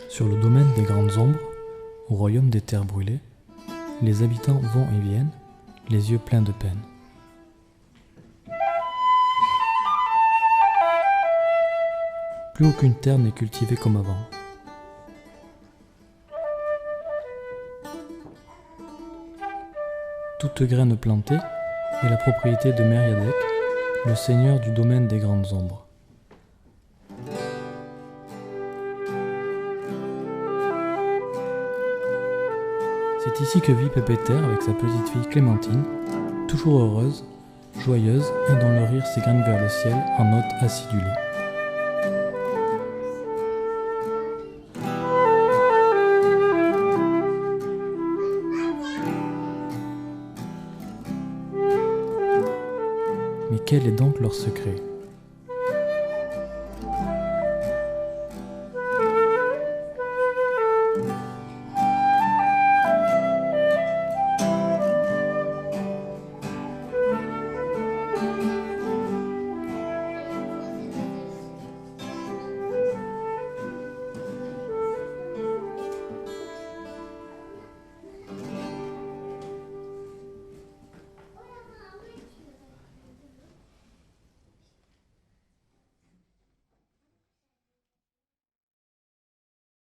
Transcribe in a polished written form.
Sur le domaine des grandes ombres, au royaume des terres brûlées, les habitants vont et viennent, les yeux pleins de peine. Plus aucune terre n'est cultivée comme avant. Toute graine plantée est la propriété de Mériadec, le seigneur du domaine des grandes ombres. C'est ici que vit Pépéter avec sa petite fille Clémentine, toujours heureuse, joyeuse et dont le rire s'égrène vers le ciel en hôte acidulé. Mais quel est donc leur secret ?